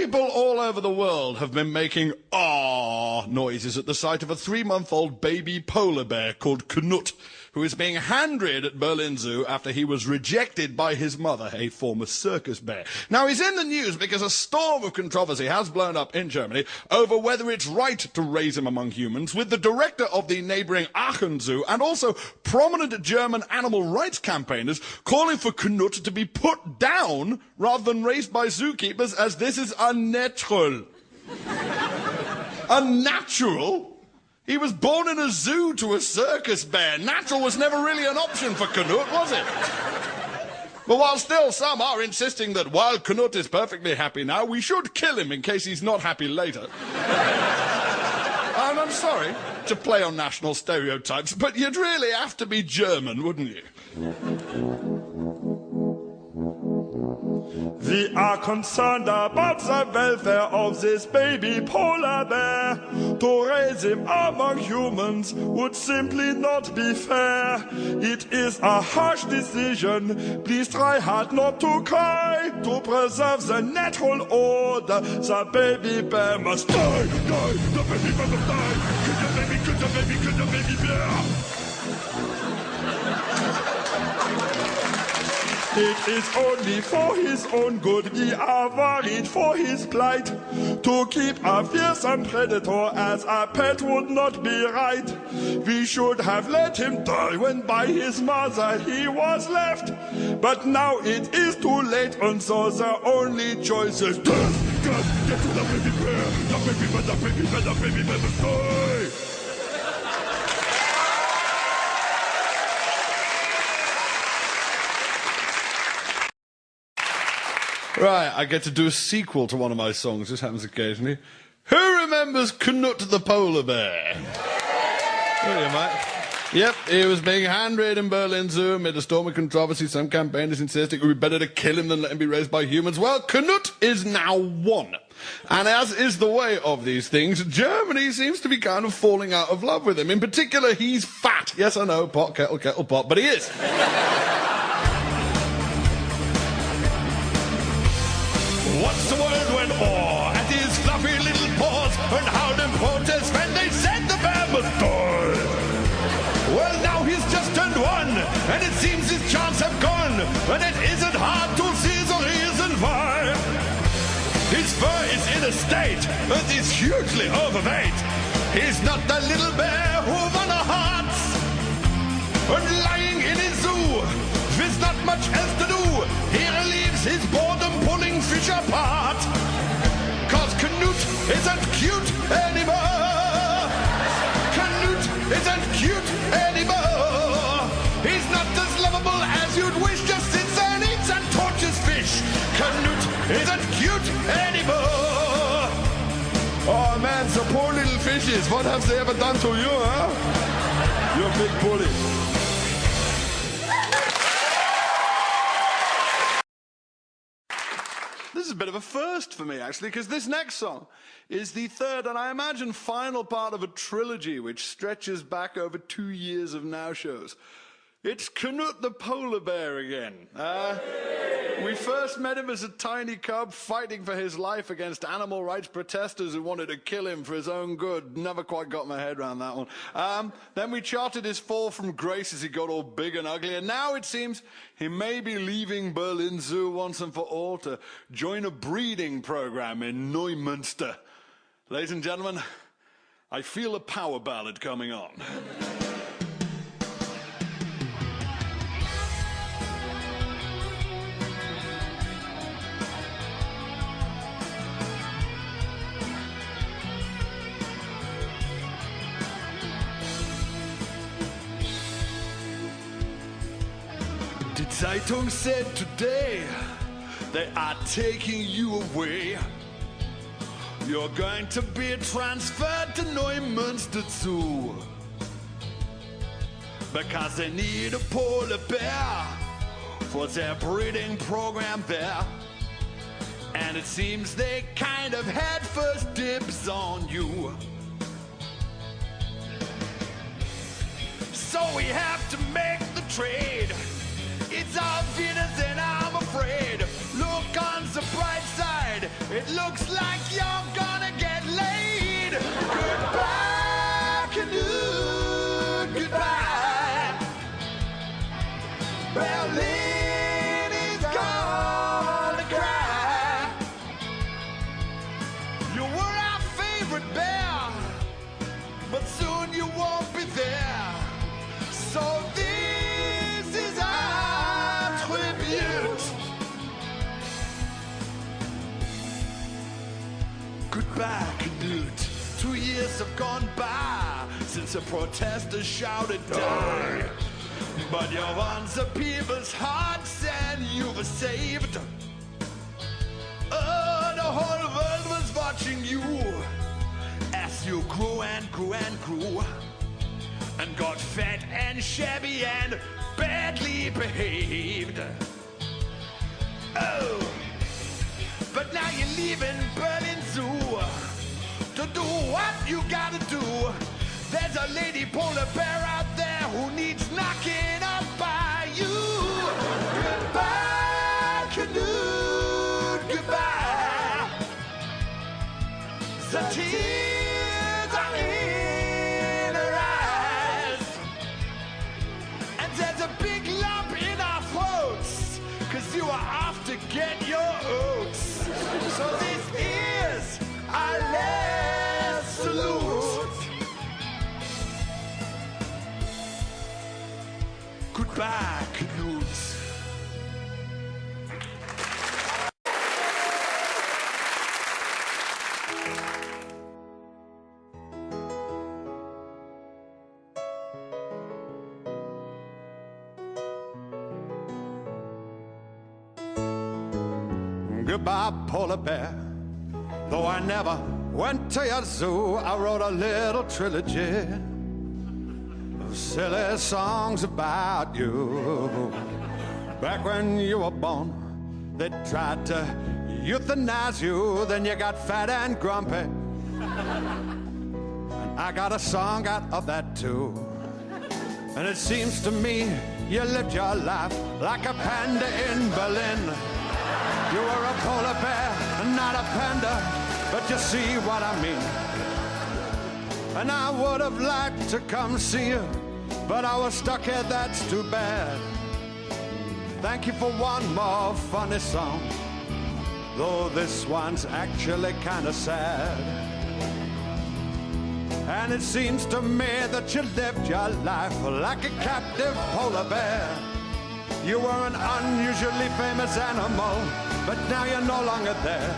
People all over the world have been making "ah" noises at the sight of a 3-month-old baby polar bear called Knut, who is being hand-reared at Berlin Zoo after he was rejected by his mother, a former circus bear. Now, he's in the news because a storm of controversy has blown up in Germany over whether it's right to raise him among humans, with the director of the neighbouring Aachen Zoo and also prominent German animal rights campaigners calling for Knut to be put down rather than raised by zookeepers, as this is unnatural. Unnatural? He was born in a zoo to a circus bear. Natural was never really an option for Knut, was it? But while still some are insisting that while Knut is perfectly happy now, we should kill him in case he's not happy later. And I'm sorry to play on national stereotypes, but you'd really have to be German, wouldn't you? We are concerned about the welfare of this baby polar bear. To raise him among humans would simply not be fair. It is a harsh decision. Please try hard not to cry. To preserve the natural order, the baby bear must die. Die, the baby bear must die. Kill the baby, kill the baby, kill the baby bear. It is only for his own good we are worried for his plight. To keep a fearsome predator as a pet would not be right. We should have let him die when by his mother he was left. But now it is too late, and so the only choice is death. Death, get to the baby bear. The baby bear, the baby bear, the baby bear must die. Right, I get to do a sequel to one of my songs. This happens occasionally. Who remembers Knut the polar bear? There you mate. Yep, he was being hand-reared in Berlin Zoo amid a storm of controversy. Some campaigners insist it would be better to kill him than let him be raised by humans. Well, Knut is now one. And as is the way of these things, Germany seems to be kind of falling out of love with him. In particular, he's fat. Yes, I know, pot, kettle, kettle, pot, but he is. Once the world went o'er at his fluffy little paws and howled in protest when they said the bear must die. Well, now he's just turned one, and it seems his chance have gone, and it isn't hard to see the reason why. His fur is in a state that is hugely overweight. He's not the little bear who won our hearts, and lying in his zoo with not much else to do, he relieves his boredom pulling fish apart. Cause Knut isn't cute anymore. Knut isn't cute anymore. He's not as lovable as you'd wish, just sits and eats and tortures fish. Knut isn't cute anymore. Oh man, the poor little fishes, what have they ever done to you, huh? You big bully. This is a bit of a first for me, actually, because this next song is the third and I imagine final part of a trilogy which stretches back over 2 years of Now shows. It's Knut the polar bear again. We first met him as a tiny cub fighting for his life against animal rights protesters who wanted to kill him for his own good. Never quite got my head around that one. Then we charted his fall from grace as he got all big and ugly, and now it seems he may be leaving Berlin Zoo once and for all to join a breeding program in Neumünster. Ladies and gentlemen, I feel a power ballad coming on. Die Zeitung said today they are taking you away. You're going to be transferred to Neumünster Zoo because they need a polar bear for their breeding program there. And it seems they kind of had first dibs on you. So we have to make the trade. It's obvious and I'm afraid. Look on the bright side, It looks like you're gonna get laid. Goodbye, Knut, goodbye. Berlin is gonna cry. You were our favorite bear, but soon you won't be there. So this is our tribute. Goodbye, Knut. 2 years have gone by since the protesters shouted die. But you're on the people's hearts and you were saved. Oh, the whole world was watching you as you grew and grew and grew and got fat and shabby and badly behaved. Oh, but now you're leaving Berlin Zoo to do what you gotta do. There's a lady polar bear out there who needs knocking up by you. Goodbye, Knut, goodbye. The tears are in her eyes, and there's a big lump in our throats, 'cause you are off to get your oats. So this is our last salute. Goodbye, Knut. Goodbye, polar bear. Though I never went to your zoo, I wrote a little trilogy of silly songs about you. Back when you were born, they tried to euthanize you, then you got fat and grumpy. And I got a song out of that too. And it seems to me you lived your life like a panda in Berlin. You were a polar bear and not a panda, but you see what I mean. And I would have liked to come see you, but I was stuck here, that's too bad. Thank you for one more funny song, though this one's actually kind of sad. And it seems to me that you lived your life like a captive polar bear. You were an unusually famous animal, but now you're no longer there.